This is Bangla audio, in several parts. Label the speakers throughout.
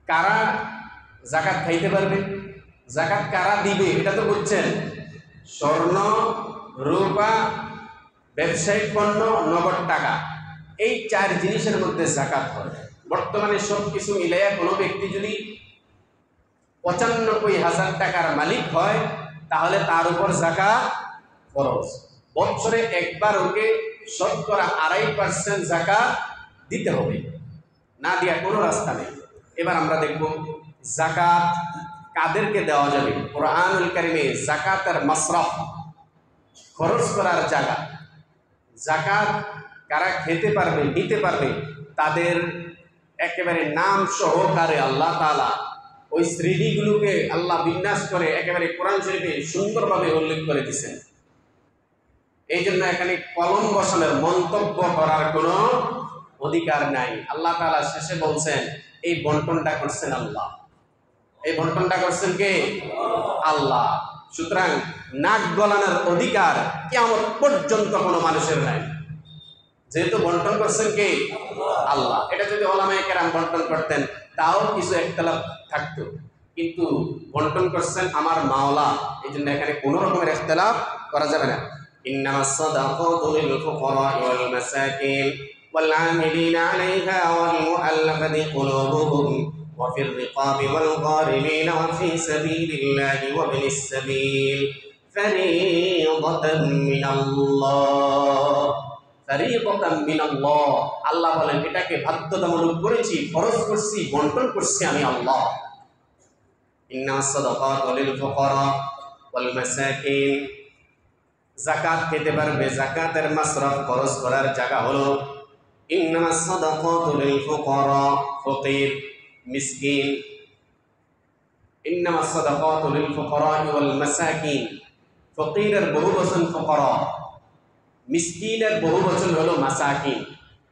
Speaker 1: কারা জাকাত খাইতে পারবে, জাকাত কারা দিবে এটা তো বুঝছেন। স্বর্ণ, রূপা, ব্যবসায়িক পণ্য, নগদ টাকা, এই 4 জিনিসের মধ্যে জাকাত হয়। বর্তমানে সব কিছু মিলাইয়া কোনো ব্যক্তি যদি 95,000 টাকার মালিক হয় তাহলে তার উপর জাকাত ফরজ। বছরে একবার ওকে শতকরা 2.5% জাকাত দিতে হবে, না দেওয়ার কোনো রাস্তা নেই। এবার আমরা দেখব জাকাত কাদেরকে দেওয়া যাবে। কোরআনুল কারিমে জাকাতের মাসরাফ, খরচ করার জায়গা, জাকাত কারা খেতে পারবে, নিতে পারবে, তাদের একেবারে নাম সহকারে আল্লাহ তাআলা ওই শ্রেণীগুলোকে আল্লাহ বিন্যাস করে একেবারে কোরআন শরীফে সুন্দরভাবে উল্লেখ করে দিয়েছেন। এই জন্য এখানে কলম বসানোর, মন্তব্য করার কোনো অধিকার নাই। আল্লাহ তাআলা শেষে বলছেন এই বন্টনটা করছেন আল্লাহ, এই বন্টনটা করছেন কে? আল্লাহ। সুতরাং নাক গলানোর অধিকার কিয়ামত পর্যন্ত কোনো মানুষের নাই, যেহেতু বন্টন করছেন কে? আল্লাহ। এটা যদি ওলামায়ে কেরাম বন্টন করতেন তাও কিছু একতলাফ থাকতো, কিন্তু বন্টন করছেন আমার মাওলা, এই জন্য এখানে কোনো রকমের ইখতিলাফ করা যাবে না। ইন্নামাস সাদাকাতু লিল ফুকারা'i ওয়াল মাসাকিন ওয়াল 'আমিলিনা 'আলাইহা ওয়াল মুআল্লাফাতি কুলুবুহুম ওয়া ফির রিকাবি ওয়াল গারিমিনা ওয়া ফি সাবিলিল্লাহি ওয়া ইবনিস সাবিল ফারিদাতাম মিনাল্লাহ। ফারিদাতাম মিনাল্লাহ, আল্লাহ বলেন এটাকে বাধ্যতামূলক করেছি, ফরজ করছি, বন্টন করছি আমি আল্লাহ। ইন্নামাস সাদাকাতু লিল ফুকারা ওয়াল মাসাকিন, যাকাত খেতে পারবে, যাকাতের মাসরাফ খরচ করার জায়গা হলো ইন্নামাস সাদাকাতু লিল ফুকারা, ফকির, মিসকিন। ইন্নামাস সাদাকাতু লিল ফুকারা ওয়াল মাসাকিন, ফকিরের বহুবচন ফুকারা, মিসকিনের বহুবচন হলো মাসাকিন।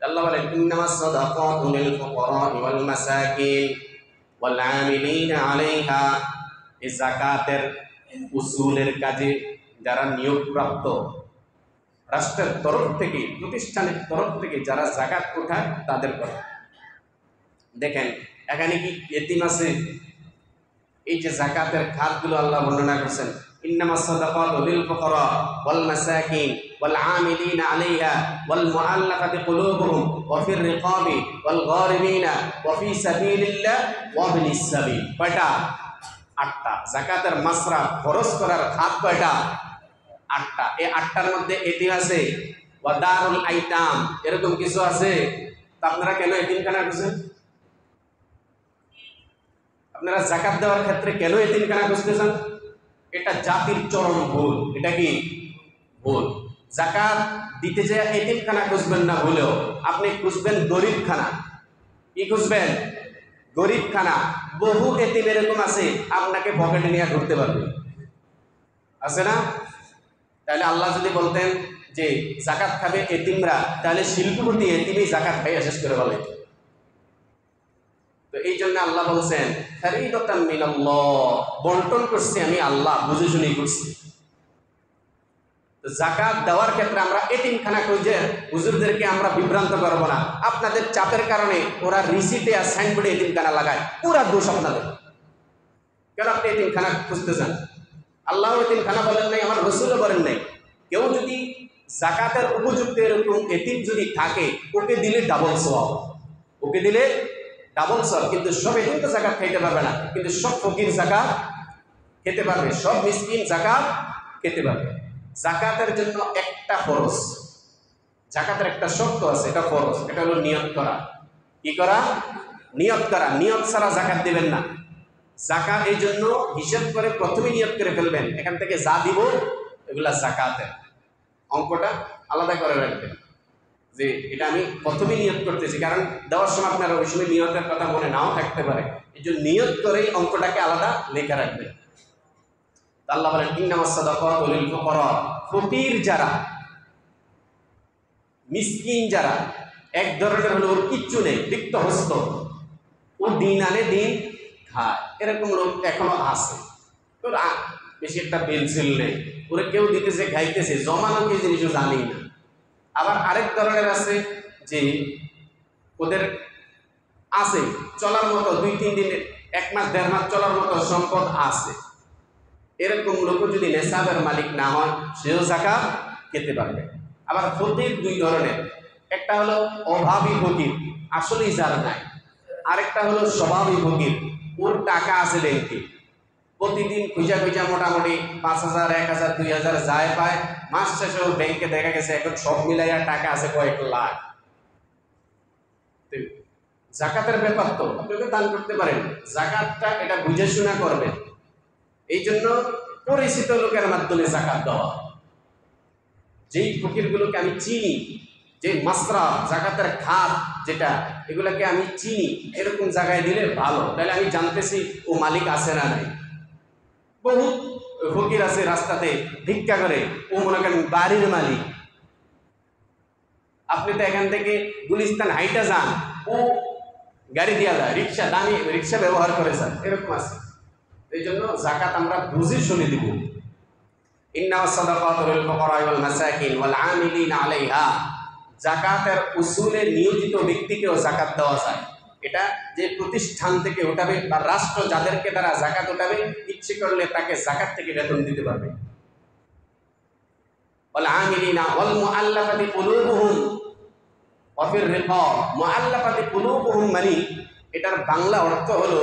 Speaker 1: আল্লাহ বলেন ইন্নামাস সাদাকাতু লিল ফুকারা ওয়াল মাসাকিন ওয়াল আমিলিনা আলাইহা, এই যাকাতের উসুলের কাজে যারা নিয়োগপ্রাপ্ত, রাষ্ট্রের তরফ থেকে, প্রতিষ্ঠানের তরফ থেকে যারা যাকাত ওঠায় তাদের কথা দেখেন। এখানে কি এতিম আছে? এই যে যাকাতের খাতগুলো আল্লাহ বর্ণনা করছেন, ইন্নামাস সাদাকাতু লিল ফুকারা ওয়াল মাসাকিন ওয়াল আমিলিনা আলাইহা ওয়াল মুআল্লাফাতি কুলুবুহুম ওয়া ফির রিকাবি ওয়াল গারিমিনা ওয়া ফি সাবিলিল্লাহ ওয়া ইবনিস সাবিল। কয়টা? 8টা। যাকাতের মাসরাফ খরচ করার খাত কয়টা? 8টা। এই 8টার মধ্যে এতিম আছে, ওয়া দারুল আইতাম, এরকম কিছু আছে। তা আপনারা কেন এতিমখানা খুঁজছেন? আপনারা যাকাত দেওয়ার ক্ষেত্রে কেন এতিমখানা খুঁজতেছেন? এটা জাতির চরম ভুল। এটা কি ভুল? যাকাত দিতে যায় এতিমখানা খুঁজবেন না ভুলেও, আপনি খুঁজবেন গরিবখানা। কি খুঁজবেন? গরিবখানা। বহু এতিম এরকম আছে আপনাকে পকেটে নিয়ে ঘুরতে পারবে, আছে না? তাহলে আল্লাহ যদি বলতেন যে যাকাত খাবে এতিমরা, তাহলে শিল্পপতি এতিমই যাকাত খাইয়া শেষ করে বলে। তো এই জন্য আল্লাহ বলছেন ফারিদাতাম মিনাল্লাহ, বন্টন করছি আমি আল্লাহ, বুঝে শুনে করছি। তো যাকাত দেওয়ার ক্ষেত্রে আমরা এতিমখানা খুঁজে হুজুরদেরকে আমরা বিভ্রান্ত করবো না। আপনাদের চাপের কারণে ওরা রিসিটে আর সাইনবোর্ডে এতিমখানা লাগায়, পুরা দোষ আপনাদের। কেন আপনি এতিমখানা খুঁজতেছেন? আল্লাহ এতিমখানা বলেন নাই, আমার রাসূলও বলেন নাই। কেউ যদি যাকাতের উপযুক্ত এরকম এতিম যদি থাকে, ওকে দিলে ডাবল সওয়াব, ওকে দিলে ডাবল সওয়াব। কিন্তু সব এতিম তো যাকাত খাইতে পারবে না, কিন্তু সব ফকির যাকাত খেতে পারবে, সব মিসকিন যাকাত খেতে পারবে। যাকাতের জন্য একটা ফরজ, যাকাতের একটা শর্ত আছে, এটা ফরজ, এটা হলো নিয়ত করা। কি করা? নিয়ত করা। নিয়ত ছাড়া যাকাত দিবেন না। যাকাত এই জন্য হিসাব করে প্রথমে নিয়ত করে ফেলবেন, এখান থেকে যা দিব এগুলা যাকাতের, অঙ্কটা আলাদা করে রাখবেন যে এটা আমি প্রথমে নিয়ত করতেছি। কারণ দেওয়ার সময় আপনার ওই সময় নিয়তের কথা মনে নাও থাকতে পারে, এই জন্য নিয়ত করেই অঙ্কটাকে আলাদা লেখা রাখবেন। আল্লাহ বলেন ইন্নামাস সাদাকাতু লিল ফুকারা, ফকির যারা, মিসকিন যারা, এক ধরনের হলো ওর কিচ্ছু নেই, রিক্ত হস্ত, ও দিন আনে দিন খায়, এরকম লোক এখনো আছে। ওর বেশি একটা পেন্সিল নেই, ওরা কেউ দিতেছে, খাইতেছে, জমানো কি জিনিসও জানি না। আবার আরেক ধরনের আছে যে ওদের আছে, চলার মতো 2-3 দিন, 1 মাস 1.5 মাস চলার মতো সম্পদ আছে, এরকম লোক যদি নেশাবের মালিক না হয় সেও যাকাত খেতে পারবে। আবার ফকির 2 ধরনের, একটা হলো অভাবী ফকির, আসলেই যার নাই, আরেকটা হলো স্বভাবী ফকির, ওর টাকা আছে ব্যাংকে, প্রতিদিন খুঁজা খুঁজা মোটামুটি 5,000, 1,000, 2,000 যায় পায়, মাস শেষে ওর ব্যাংকে দেখা গেছে এখন সব মিলাইয়া টাকা আছে কয়েক লাখ। জাকাতের ব্যাপার তো আপনাকে দান করতে পারেন, জাকাতটা এটা বুঝে শোনা করবেন। এই জন্য পরিচিত লোকের মাধ্যমে জাকাত দেওয়া, যেই ফকিরগুলোকে আমি চিনি, যে মাসরা জাকাতের খাত যেটা, এগুলোকে আমি চিনি, এরকম জায়গায় দিলে ভালো, তাহলে আমি জানতেছি ও মালিক আছে না নাই। বহু ফকির আছে রাস্তাতে ভিক্ষা করে, ও মনে করেন বাড়ির মালিক। আপনি তো এখান থেকে গুলিস্তান হাইটা যান, ও গাড়ি দিয়া যায়, রিক্সা, দামি রিক্সা ব্যবহার করে যান, এরকম আছে। এই জন্য জাকাত আমরা বুঝে শুনে দিব। ইন্নামাস সাদাকাতু লিল ফুকারা ওয়াল মাসাকিন ওয়াল আমিলিনা আলাইহা, জাকাতের উসুলে নিয়োজিত ব্যক্তিকেও জাকাত দেওয়া যায়। এটা যে প্রতিষ্ঠান থেকে উঠাবে বা রাষ্ট্র যাদেরকে তারা জাকাত উঠাবে, ইচ্ছে করলে তাকে জাকাত থেকে বেতন দিতে পারবে। ওয়াল আমিলিনা ওয়াল মুআল্লাফাতি কুলুবুহুম ওয়া ফির রিকাব, মুআল্লাফাতি কুলুবুহুম মানে এটার বাংলা অর্থ হলো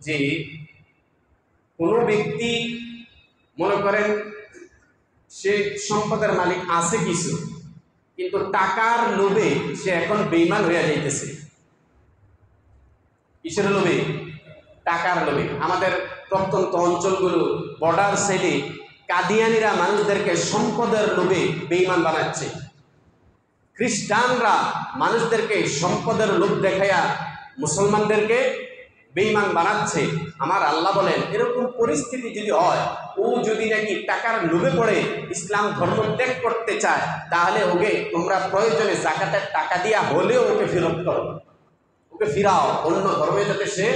Speaker 1: যে কোনো ব্যক্তি মনে করেন সে সম্পদের মালিক আছে কিছু, কিন্তু টাকার লোভে সে এখন বেঈমান হয়ে যাইতেছে। কিসের লোভে? টাকার লোভে। আমাদের প্রত্যন্ত অঞ্চলগুলো, বর্ডার সাইডে কাদিয়ানিরা মানুষদেরকে সম্পদের লোভে বেঈমান বানাচ্ছে। খ্রিস্টানরা মানুষদেরকে সম্পদের লোভ দেখাইয়া মুসলমানদেরকে বেঈমান বানাচ্ছে। আমার আল্লাহ বলেন এরকম পরিস্থিতি যদি হয়, ও যদি নাকি টাকার লোভে পড়ে ইসলাম ধর্ম ত্যাগ করতে চায়, তাহলে ওকে তোমরা প্রয়োজনে জাকাতের টাকা দিয়া হলেও ওকে ফেরত করো, ওকে ফিরাও, অন্য ধর্মে যাতে সে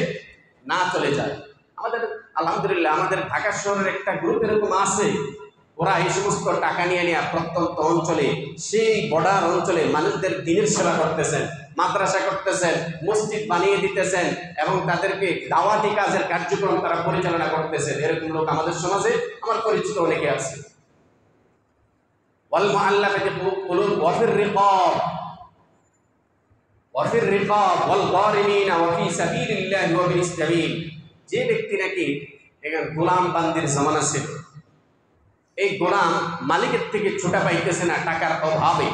Speaker 1: না চলে যায়। আমাদের আলহামদুলিল্লাহ আমাদের ঢাকা শহরের একটা গ্রুপ এরকম আছে, ওরা এই সমস্ত টাকা নিয়ে নিয়ে প্রত্যন্ত অঞ্চলে, সেই বর্ডার অঞ্চলে মানুষদের দিনের সেবা করতেছেন, মাদ্রাসা করতেছেন, মসজিদ বানিয়ে দিতেছেন এবং তাদেরকে দাওয়াতি কাজের কার্যক্রম তারা পরিচালনা করতেছেন। এরকম লোক আমাদের সমাজে আমার পরিচিত অনেকে আছে। ওয়াল মুআল্লাফাতি কুলুব ওয়া ফির রিকাব ওয়াল গারিমিনা ওয়া ফি সাবিলিল্লাহি ওয়া বিনিস সাবিল, যে ব্যক্তি নাকি এখানে গোলাম বান্দির জামানা ছিল, এই গোলাম মালিকের থেকে ছোটা পাইতেছে না টাকার অভাবে,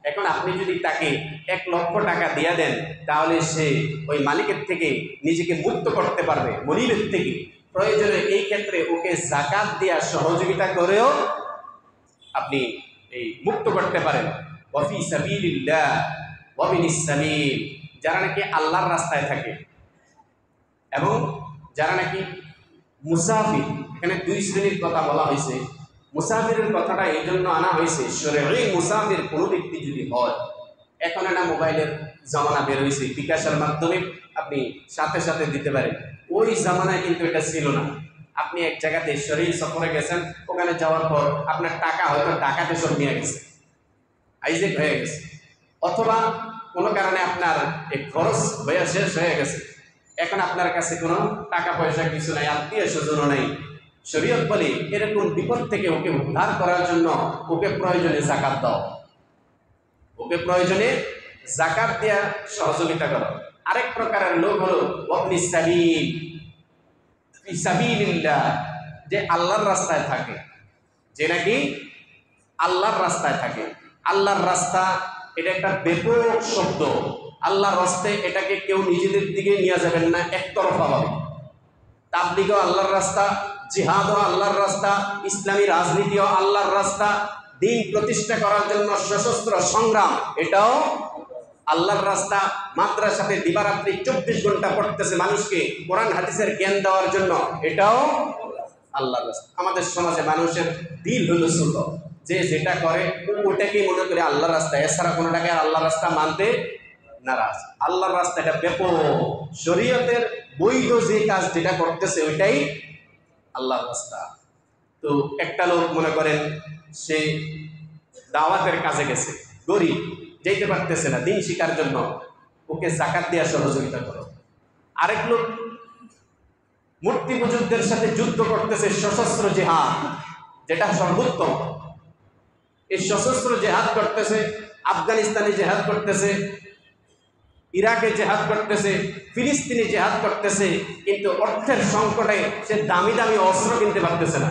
Speaker 1: এখন আপনি যদি তাকে 1 লক্ষ টাকা দিয়ে দেন, তাহলে সে ওই মালিকের থেকে নিজেকে মুক্ত করতে পারবে, মনিবের থেকে। প্রয়োজনে এই ক্ষেত্রে ওকে জাকাত দেওয়ার সহযোগিতা করেও আপনি এই মুক্ত করতে পারেন। ওয়া ফি সাবিলিল্লাহ ওয়া বিনিস সাবিল, যারা নাকি আল্লাহর রাস্তায় থাকে এবং যারা নাকি মুসাফির, এখানে 2 শ্রেণীর কথা বলা হয়েছে। মুসাফিরের কথাটা এই জন্য আনা হয়েছে, শরঈ মুসাফির কোনো ব্যক্তি যদি হয়, এখন একটা মোবাইলের জামানা বের হয়েছে, বিকাশের মাধ্যমে আপনি সাথে সাথে দিতে পারেন। ওই জামানায় কিন্তু এটা ছিল না। আপনি এক জায়গাতে শরঈ সফরে গেছেন, ওখানে যাওয়ার পর আপনার টাকা হয়তো ডাকাতে সব নিয়ে গেছে, হাইজেক হয়ে গেছে, অথবা কোনো কারণে আপনার এই খরচ হয়ে শেষ হয়ে গেছে, এখন আপনার কাছে কোনো টাকা পয়সা কিছু নাই, আত্মীয় স্বজনও নাই। শরীয়ত বলে এরকম বিপদ থেকে ওকে উদ্ধার করার জন্য ওকে প্রয়োজনে জাকাত দাও, ওকে প্রয়োজনে জাকাত দেয়া সহযোগিতা করো। আরেক প্রকারের লোক হলো ওয়াবনিস সাবিল, ফি সাবিলিল্লাহ, যে আল্লাহর রাস্তায় থাকে, যে নাকি আল্লাহর রাস্তায় থাকে। আল্লাহর রাস্তা এটা একটা ব্যাপক শব্দ। আল্লাহর রাস্তায় এটাকে কেউ নিজেদের দিকে নিয়ে যাবেন না একতরফাভাবে। তাবলীগও আল্লাহর রাস্তা, জিহাদও আল্লাহর রাস্তা, ইসলামী রাজনীতিও আল্লাহর রাস্তা, দিন প্রতিষ্ঠা করার জন্য সশস্ত্র সংগ্রাম এটাও আল্লাহর রাস্তা। মাদ্রাসাতে দিবারাত্রি 24 ঘন্টা পড়তেছে মানুষকে কোরআন হাদিসের জ্ঞান দেওয়ার জন্য, এটাও আল্লাহর রাস্তা। আমাদের সমাজে মানুষের দিল হলো ছোট, যে যেটা করে ওটাকেই মনে করে আল্লাহর রাস্তা, এছাড়া কোনোটাকে আল্লাহর রাস্তা মানতে নারাজ। আল্লাহর রাস্তা এটা ব্যাপক, শরীয়তের বৈধ যে কাজ যেটা করতেছে ওইটাই আল্লাহর রাস্তা। তো একটা লোক মনে করেন সে দাওয়াতের কাজে গেছে, গরিব, যেতে পারতেছে না দিন শিখার জন্য, ওকে জাকাত দেওয়ার সহযোগিতা করো। আরেক লোক মূর্তি পূজকদের সাথে যুদ্ধ করতেছে, সশস্ত্র জিহাদ, যেটা সর্বোত্তম। এই সশস্ত্র জিহাদ করতেছে, আফগানিস্তানে জিহাদ করতেছে, ইরাকে জিহাদ করতেছে, ফিলিস্তিনে জিহাদ করতেছে, কিন্তু অর্থের সংকটে সে দামি দামি অস্ত্র কিনতে পারতেছে না,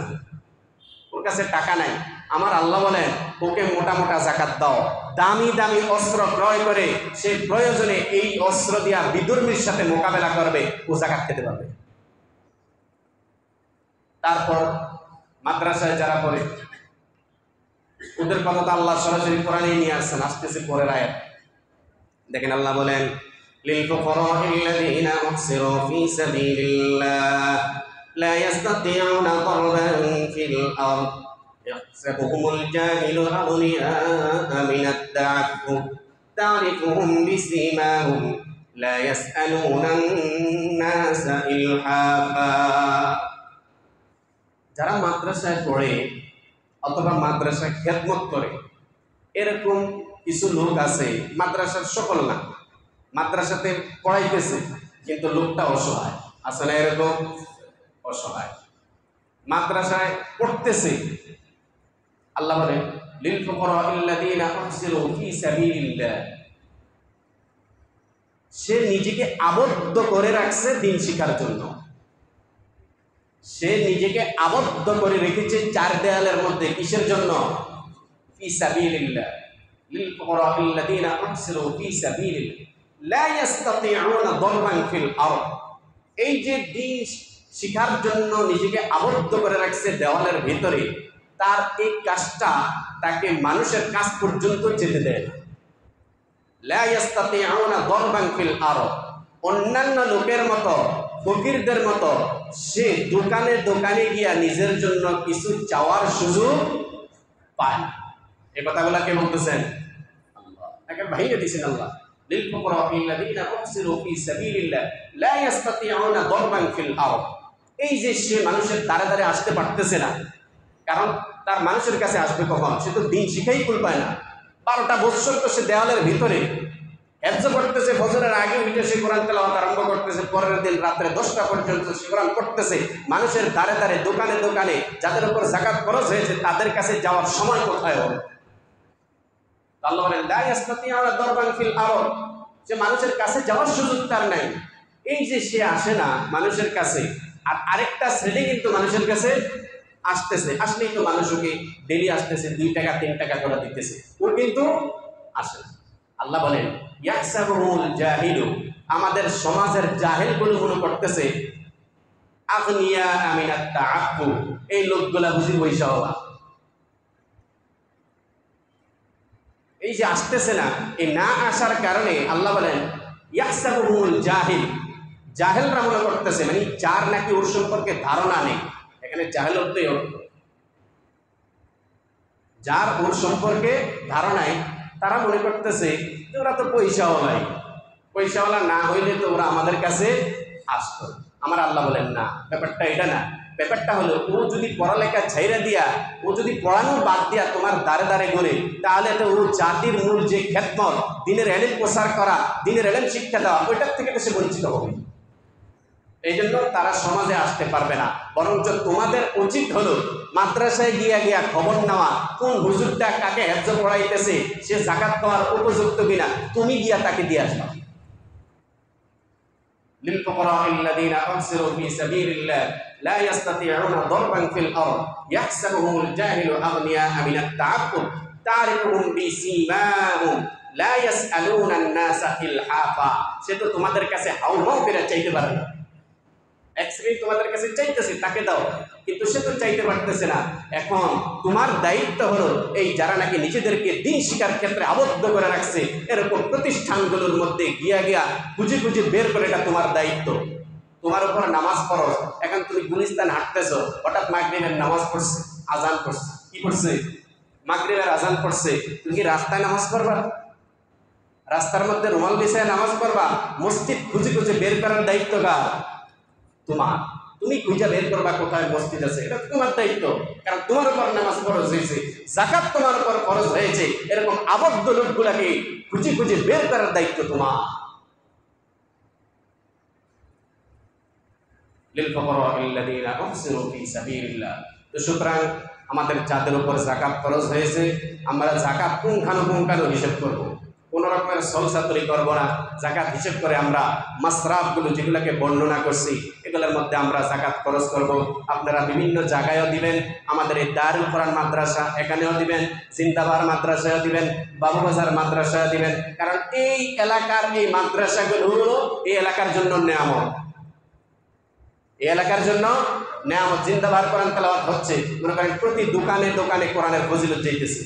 Speaker 1: ওর কাছে টাকা নাই। আমার আল্লাহ বলেন, ওকে মোটা মোটা জাকাত দাও, দামি দামি অস্ত্র ক্রয় করে সে প্রয়োজনে এই অস্ত্র দিয়া বিধর্মীর সাথে মোকাবেলা করবে, ও জাকাত খেতে পারবে। তারপর মাদ্রাসায় যারা পড়ে, ওদের কথা তো আল্লাহ সরাসরি কোরআনে নিয়ে আসছেন। আসতেছে পরের আয়াত, দেখেন আল্লাহ বলেন, লিল ফুকারাইল্লাযীনা উহসিরু ফী সাবিলিল্লাহ লা ইস্তাতিউনা দারবান ফিল আরদ ইয়াহসাবুহুমুল জাহিলু আগনিয়া মিনাত তা'আফফুফ তা'রিফুহুম বিসীমাহুম লা ইয়াসআলুনা আন-নাসা ইলহাফা। যারা মাদ্রাসায় পড়ে অথবা মাদ্রাসায় খেদমত করে, এরকম কিছু লোক আছে, মাদ্রাসার সকল না, মাদ্রাসাতে পড়াইতেছে কিন্তু লোকটা অসহায়, আছে না এরকম? অসহায় মাদ্রাসায় পড়তেছে। আল্লাহ বলেন, লিল ফুকারাইল্লাযীনা উহসিরু ফী সাবিলিল্লাহ, সে নিজেকে আবদ্ধ করে রাখছে দিন শিখার জন্য, সে নিজেকে আবদ্ধ করে রেখেছে চার দেয়ালের মধ্যে। কিসের জন্য? ফী সাবিলিল্লাহ, লিল ফুকারাইল্লাযীনা উহসিরু ফী সাবিলিল্লাহ লা ইস্তাতিউনা দারবান ফিল আরদ। এই যে দিন শিখার জন্য নিজেকে আবদ্ধ করে রাখছে দেওয়ালের ভিতরে, তার এই কাজটা তাকে মানুষের কাজ পর্যন্ত যেতে দেয় না। লা ইস্তাতিউনা দারবান ফিল আরদ, অন্যান্য লোকের মতো, ফকিরদের মতো সে দোকানে দোকানে গিয়া নিজের জন্য কিছু চাওয়ার সুযোগ পায় না। এই কথাগুলা কে বলতেছেন? আল্লাহ। একে ভাইয়ে দিয়েছেন আল্লাহ, লিল ফুকারাইল্লাযীনা উহসিরু ফী সাবিলিল্লাহ লা ইস্তাতিউনা দারবান ফিল আরদ। এই যে সে মানুষের দ্বারে দ্বারে আসতে পারতেছে না, কারণ তার মানুষের কাছে আসবে কখন? সে তো দিন শিখাই কুল পায় না। 12টা বছর তো সে দেওয়ালের ভিতরে হেফজ করতেছে, ফজরের আগে উঠে সে কোরআন তেলাওয়াত আরম্ভ করতেছে, পরের দিন রাত্রে 10টা পর্যন্ত সে কোরআন পড়তেছে। মানুষের দ্বারে দ্বারে, দোকানে দোকানে যাদের উপর যাকাত খরচ হয়েছে তাদের কাছে যাওয়ার সময় কোথায় হবে? আল্লাহ বলেন, লা ইস্তাতিউনা দারবান ফিল আরদ, যে মানুষের কাছে যাওয়ার সুযোগ তার নাই। এই যে সে আসে না মানুষের কাছে, আর আরেকটা শ্রেণী কিন্তু মানুষের কাছে আসতেছে, আসলেই তো মানুষ ওকে ডেলি আসতেছে, 2 টাকা 3 টাকা করে দিতেছে, ও কিন্তু আসে না। আল্লাহ বলেন, ইয়াহসাবুহুল জাহিলু, আমাদের সমাজের জাহেলগুলো মনে করতেছে আগনিয়া মিনাত তা'আফফুফ, এই লোকগুলা বুঝি পয়সাওয়ালা। এই যে আসতেছে না, এই না আসার কারণে আল্লাহ বলেন, ইয়াহসাবুহুল জাহিল, জাহেলরা মনে করতেছে, মানে যার নাকি ওর সম্পর্কে ধারণা নেই। এখানে জাহেল অর্থই অর্থ, যার ওর সম্পর্কে ধারণাই, তারা মনে করতেছে যে ওরা তো পয়সাওয়ালাই, পয়সাওয়ালা না হইলে তো ওরা আমাদের কাছে আসতো। আমার আল্লাহ বলেন, না, ব্যাপারটা এটা না। ব্যাপারটা হলো, ও যদি পড়ালেখা ছাইরা দিয়া, ও যদি পড়ানো বাদ দিয়া তোমার দ্বারে দ্বারে ঘুরে, তাহলে তো ও জাতির মূল যে খেদমত, দিনের এলেম প্রচার করা, দিনের এলেম শিক্ষা দেওয়া, ওইটার থেকে তো সে বঞ্চিত হবে। এই জন্য তারা সমাজে আসতে পারবে না। বরঞ্চ তোমাদের উচিত হলো মাদ্রাসায় গিয়া গিয়া খবর নেওয়া, কোন হুজুরটা কাকে হেফজ পড়াইতেছে, সে যাকাত দেওয়ার উপযুক্ত কিনা, তুমি গিয়া তাকে দিয়ে আসবা। লিল ফুকারাইল্লাযীনা উহসিরু ফী সাবিলিল্লাহ লা ইস্তাতিউনা দারবান ফিল আরদ ইয়াহসাবুহুমুল জাহিলু আগনিয়া মিনাত তা'আফফুফ তা'রিফুহুম বিসীমাহুম লা ইয়াসআলুনা আন-নাসা ইলহাফা। সে তো তোমাদের কাছে হাউমাউ করে চাইতে পারে না। এক শ্রেণী তোমাদের কাছে চাইতেছে, তাকে দাও, কিন্তু সে তো চাইতে পারতেছে না। এখন তোমার দায়িত্ব হলো, এই যারা নাকি নিজেদেরকে দিন শিক্ষার ক্ষেত্রে আবদ্ধ করে রাখছে, এরকম প্রতিষ্ঠানগুলোর মধ্যে গিয়া গিয়া খুঁজে খুঁজে বের করে, এটা তোমার দায়িত্ব। তোমার উপর নামাজ পড়ো, এখন তুমি গুলিস্তান হাঁটতেছো, হঠাৎ মাগরিবের নামাজ পড়ছে, আজান পড়ছে, কি পড়ছে? মাগরিবের আজান পড়ছে, তুমি কি রাস্তায় নামাজ পড়বা? রাস্তার মধ্যে রুমাল বিছায় নামাজ পড়বা? মসজিদ খুঁজে খুঁজে বের করার দায়িত্ব কার? তোমার। তুমি খুঁজে বের করবা কোথায় মসজিদ আছে, এটা তোমার দায়িত্ব, কারণ তোমার উপর নামাজ ফরজ হয়েছে, যাকাত তোমার উপর ফরজ হয়েছে। এরকম আবদ্ধ লোকগুলাকে খুঁজে খুঁজে বের করার দায়িত্ব তোমার। লিল ফুকারাইল্লাযীনা উহসিরু ফি সাবিলিল্লাহ। তো সুতরাং আমাদের যাদের উপর যাকাত খরচ হয়েছে, আমরা যাকাত পুঙ্খানুপুঙ্খানু হিসেব করব, কোন রকমের সলসাতুরি করব না। যাকাত হিসেব করে আমরা মাসরাফগুলো যেগুলোকে বর্ণনা করছি এগুলোর মধ্যে আমরা যাকাত খরচ করব। আপনারা বিভিন্ন জায়গায়ও দিবেন, আমাদের এই দারুল কোরআন মাদ্রাসা এখানেও দিবেন, জিন্দাবাদ মাদ্রাসায়ও দিবেন, বাবুবাজার মাদ্রাসায়ও দিবেন। কারণ এই এলাকার এই মাদ্রাসাগুলো হলো এই এলাকার জন্য নেয়ামত, এই এলাকার জন্য নেয়ামত। জিন্দাবাদ কোরআন তেলাওয়াত হচ্ছে, মনে করেন প্রতি দোকানে দোকানে কোরআনের ফজিলত যাইতেছে।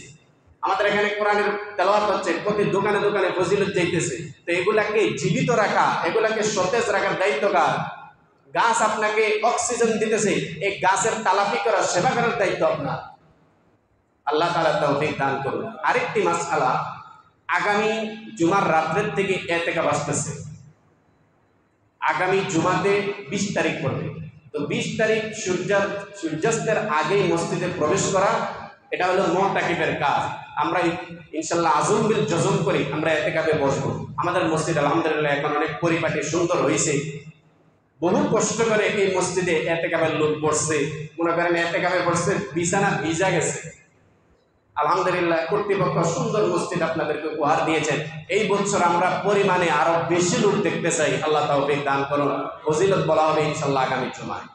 Speaker 1: আমাদের এখানে কোরআনের তেলাওয়াত হচ্ছে, প্রতি দোকানে দোকানে ফজিলত যাইতেছে। তো এগুলাকে জীবিত রাখা, এগুলাকে সতেজ রাখার দায়িত্ব কার? গাছ আপনাকে অক্সিজেন দিতেছে, এই গাছের তালাফি করার সেবা করার দায়িত্ব আপনার। আল্লাহ তাআলা তৌফিক দান করুন। আরেকটি মাসআলা, আগামী জুমার রাত্রের থেকে ইতিকাফ আসতেছে। আগামী জুমাতে 20 তারিখ পড়বে। তো 20 তারিখ সূর্যাস্তের আগেই মসজিদে প্রবেশ করা, এটা হলো মুতাকিফের কাজ। আমরা ইনশাআল্লাহ আজম বিল জজম করি, আমরা ইতিকাফে বসবো। আমাদের মসজিদ আলহামদুলিল্লাহ এখন অনেক পরিপাটি সুন্দর হয়েছে। বহু কষ্ট করে এই মসজিদে ইতিকাফের লোক বসছে, মনে করেন ইতিকাফে বসছে, বিছানা ভিজা গেছে। আলহামদুলিল্লাহ কর্তৃপক্ষ সুন্দর মসজিদ আপনাদেরকে উপহার দিয়েছেন। এই বছর আমরা পরিমাণে আরো বেশি লোক দেখতে চাই। আল্লাহ তাওফিক দান করুন। ফজিলত বলা হবে ইনশাআল্লাহ আগামী জুমায়।